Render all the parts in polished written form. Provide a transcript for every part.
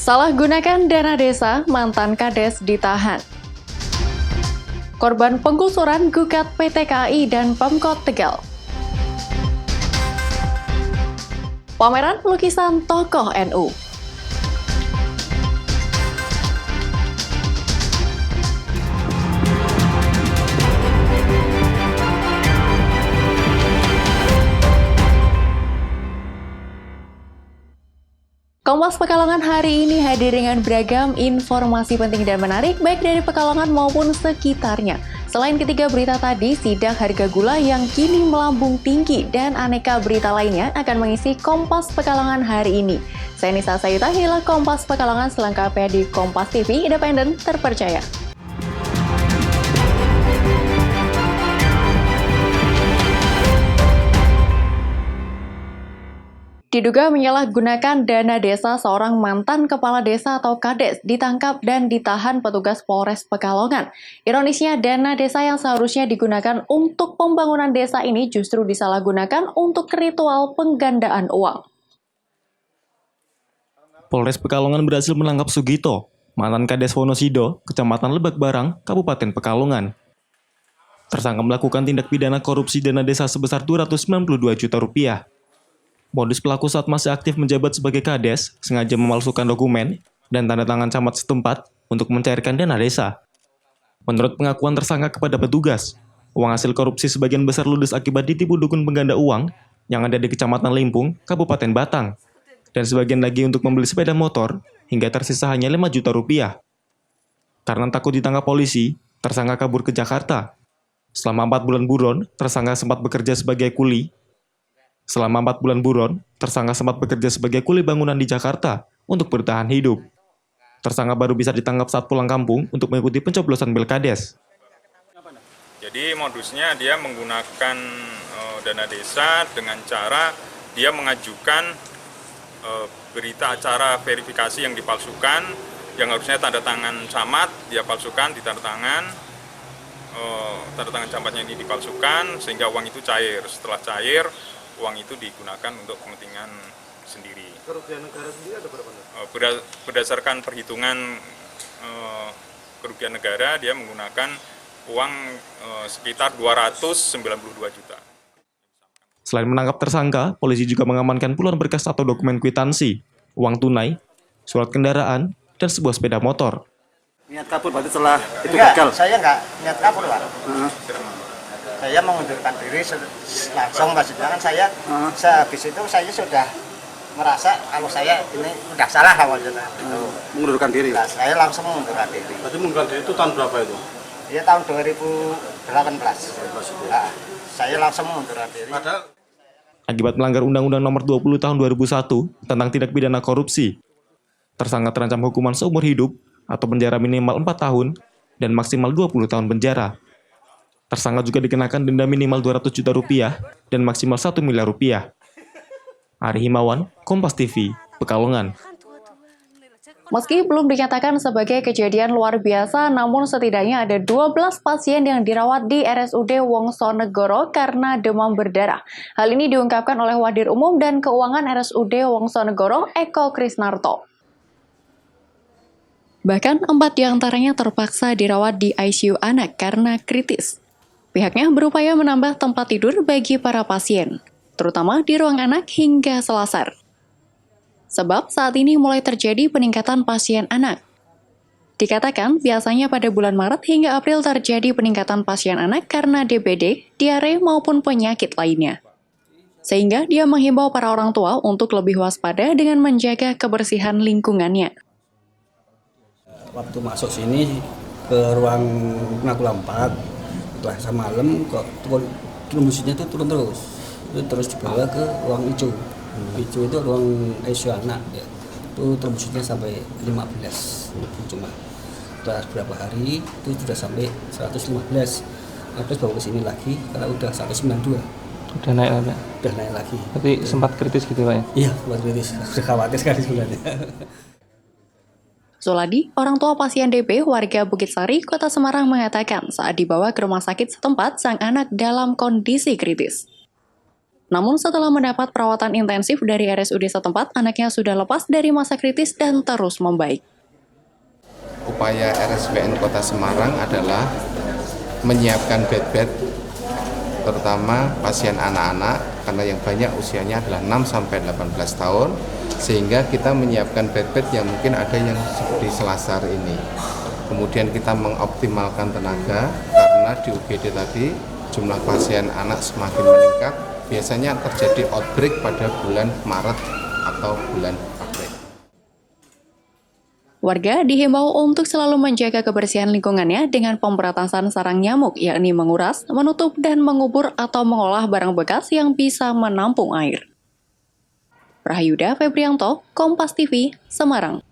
Salah gunakan dana desa, mantan Kades ditahan. Korban penggusuran gugat PT KAI dan Pemkot Tegal. Pameran lukisan tokoh NU. Kompas Pekalongan hari ini hadir dengan beragam informasi penting dan menarik baik dari Pekalongan maupun sekitarnya. Selain ketiga berita tadi, sidak harga gula yang kini melambung tinggi dan aneka berita lainnya akan mengisi Kompas Pekalongan hari ini. Saya Nisa Sayuta, inilah Kompas Pekalongan selengkapnya di Kompas TV, independen, terpercaya. Diduga menyalahgunakan dana desa, seorang mantan kepala desa atau kades ditangkap dan ditahan petugas Polres Pekalongan. Ironisnya, dana desa yang seharusnya digunakan untuk pembangunan desa ini justru disalahgunakan untuk ritual penggandaan uang. Polres Pekalongan berhasil menangkap Sugito, mantan kades Wonosodo, Kecamatan Lebak Barang, Kabupaten Pekalongan. Tersangka melakukan tindak pidana korupsi dana desa sebesar Rp292 juta. Modus pelaku saat masih aktif menjabat sebagai kades sengaja memalsukan dokumen dan tanda tangan camat setempat untuk mencairkan dana desa. Menurut pengakuan tersangka kepada petugas, uang hasil korupsi sebagian besar ludes akibat ditipu dukun pengganda uang yang ada di Kecamatan Limpung, Kabupaten Batang, dan sebagian lagi untuk membeli sepeda motor hingga tersisa hanya Rp5 juta. Karena takut ditangkap polisi, tersangka kabur ke Jakarta. Selama 4 bulan buron, tersangka sempat bekerja sebagai kuli. Selama 4 bulan buron, tersangka sempat bekerja sebagai kuli bangunan di Jakarta untuk bertahan hidup. Tersangka baru bisa ditangkap saat pulang kampung untuk mengikuti pencoblosan Pilkades. Jadi modusnya dia menggunakan dana desa dengan cara dia mengajukan berita acara verifikasi yang dipalsukan, yang harusnya tanda tangan camat, dia palsukan di tanda tangan camatnya ini dipalsukan sehingga uang itu cair. Setelah cair, uang itu digunakan untuk kepentingan sendiri. Kerugian negara sendiri ada berapa? Berdasarkan perhitungan kerugian negara, dia menggunakan uang sekitar Rp292 juta. Selain menangkap tersangka, polisi juga mengamankan puluhan berkas atau dokumen kwitansi, uang tunai, surat kendaraan, dan sebuah sepeda motor. Niat kabur berarti setelah itu enggak, gagal? Saya enggak niat kabur, Pak. Saya mengundurkan diri langsung, maksudnya kan saya sehabis itu saya sudah merasa kalau saya ini udah salah maksudnya. Mengundurkan diri? Nah, saya langsung mengundurkan diri. Berarti mengundurkan diri itu tahun berapa itu? Ya tahun 2018. Nah, saya langsung mengundurkan diri. Akibat melanggar Undang-Undang Nomor 20 Tahun 2001 tentang tindak pidana korupsi, tersangka terancam hukuman seumur hidup atau penjara minimal 4 tahun dan maksimal 20 tahun penjara. Tersangka juga dikenakan denda minimal Rp200 juta dan maksimal Rp1 miliar. Ari Himawan, Kompas TV, Pekalongan. Meski belum dinyatakan sebagai kejadian luar biasa, namun setidaknya ada 12 pasien yang dirawat di RSUD Wongsonegoro karena demam berdarah. Hal ini diungkapkan oleh Wadir Umum dan Keuangan RSUD Wongsonegoro, Eko Krisnarto. Bahkan 4 diantaranya terpaksa dirawat di ICU anak karena kritis. Pihaknya berupaya menambah tempat tidur bagi para pasien, terutama di ruang anak hingga selasar. Sebab saat ini mulai terjadi peningkatan pasien anak. Dikatakan biasanya pada bulan Maret hingga April terjadi peningkatan pasien anak karena DBD, diare maupun penyakit lainnya. Sehingga dia menghimbau para orang tua untuk lebih waspada dengan menjaga kebersihan lingkungannya. Waktu masuk sini ke ruang Nakula 4, setelah malam kok trombositnya itu turun terus dibawa ke ruang hijau. Hijau itu ruang ICU anak ya. Itu trombositnya sampai 15 cuma. Setelah beberapa hari itu sudah sampai 115. Terus bawa ke sini lagi karena udah 192. Udah naik lagi? Udah naik lagi. Tapi sempat kritis gitu Pak ya? Iya, sempat kritis. Sudah khawatir sekali sebenarnya. Zuladi, orang tua pasien DB warga Bukit Sari, Kota Semarang mengatakan saat dibawa ke rumah sakit setempat, sang anak dalam kondisi kritis. Namun setelah mendapat perawatan intensif dari RSUD setempat, anaknya sudah lepas dari masa kritis dan terus membaik. Upaya RSPN Kota Semarang adalah menyiapkan bed-bed terutama pasien anak-anak karena yang banyak usianya adalah 6-18 tahun, sehingga kita menyiapkan bed-bed yang mungkin ada yang seperti Selasar ini. Kemudian kita mengoptimalkan tenaga karena di UGD tadi jumlah pasien anak semakin meningkat, biasanya terjadi outbreak pada bulan Maret atau bulan April. Warga dihimbau untuk selalu menjaga kebersihan lingkungannya dengan pemberantasan sarang nyamuk, yakni menguras, menutup, dan mengubur atau mengolah barang bekas yang bisa menampung air. Prahayuda Febrianto, Kompas TV, Semarang.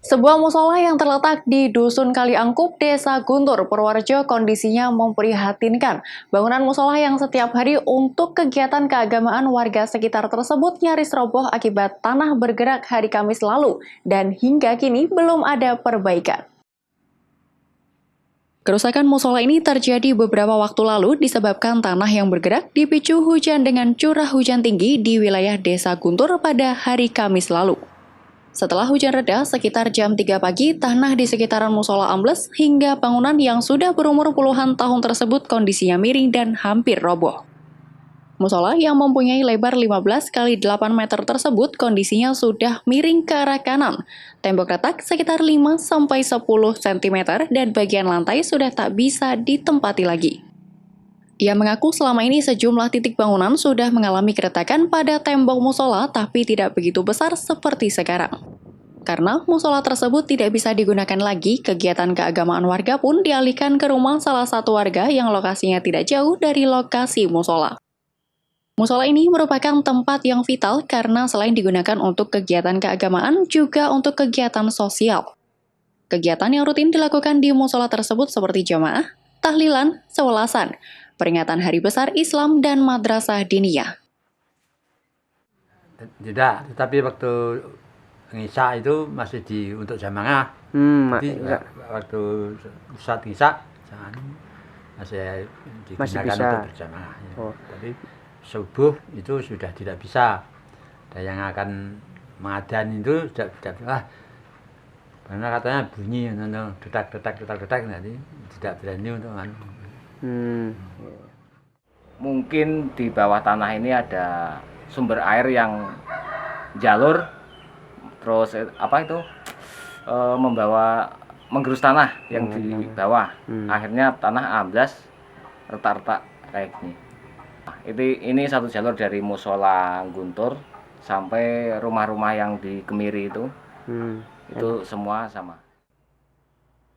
Sebuah musola yang terletak di Dusun Kaliangkup, Desa Guntur, Purworejo kondisinya memprihatinkan. Bangunan musola yang setiap hari untuk kegiatan keagamaan warga sekitar tersebut nyaris roboh akibat tanah bergerak hari Kamis lalu dan hingga kini belum ada perbaikan. Kerusakan musola ini terjadi beberapa waktu lalu disebabkan tanah yang bergerak dipicu hujan dengan curah hujan tinggi di wilayah Desa Guntur pada hari Kamis lalu. Setelah hujan reda, sekitar jam 3 pagi, tanah di sekitaran musola ambles hingga bangunan yang sudah berumur puluhan tahun tersebut kondisinya miring dan hampir roboh. Musola yang mempunyai lebar 15 x 8 meter tersebut kondisinya sudah miring ke arah kanan. Tembok retak sekitar 5-10 cm dan bagian lantai sudah tak bisa ditempati lagi. Ia mengaku selama ini sejumlah titik bangunan sudah mengalami keretakan pada tembok musola tapi tidak begitu besar seperti sekarang. Karena musola tersebut tidak bisa digunakan lagi, kegiatan keagamaan warga pun dialihkan ke rumah salah satu warga yang lokasinya tidak jauh dari lokasi musola. Musola ini merupakan tempat yang vital karena selain digunakan untuk kegiatan keagamaan juga untuk kegiatan sosial. Kegiatan yang rutin dilakukan di musola tersebut seperti jamaah, tahlilan, sewelasan, peringatan Hari Besar Islam, dan madrasah diniyah. Tidak, tetapi waktu Ngisa itu masih untuk jamaah. Jadi waktu saat Ngisa masih digunakan untuk berjamaah. Tapi subuh itu sudah tidak bisa. Dan yang akan mengadan itu tidak karena katanya bunyi, detak, nanti tidak berani untuk Mungkin di bawah tanah ini ada sumber air yang jalur, terus menggerus tanah yang di bawah. Akhirnya tanah amblas, retak-retak kayak gini. Ini satu jalur dari musola Guntur sampai rumah-rumah yang di Kemiri itu. Itu semua sama.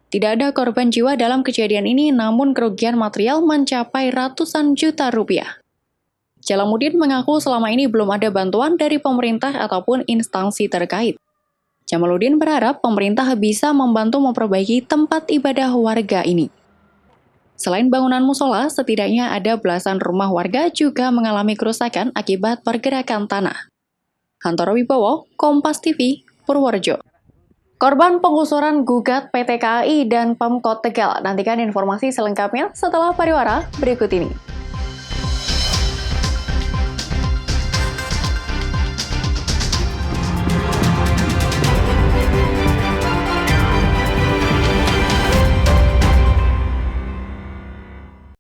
Tidak ada korban jiwa dalam kejadian ini, namun kerugian material mencapai ratusan juta rupiah. Jalaluddin mengaku selama ini belum ada bantuan dari pemerintah ataupun instansi terkait. Jamaluddin berharap pemerintah bisa membantu memperbaiki tempat ibadah warga ini. Selain bangunan musola, setidaknya ada belasan rumah warga juga mengalami kerusakan akibat pergerakan tanah. Hantoro Wibowo, Kompas TV, Purworejo. Korban penggusuran gugat PT KAI dan Pemkot Tegal. Nantikan informasi selengkapnya setelah pariwara berikut ini.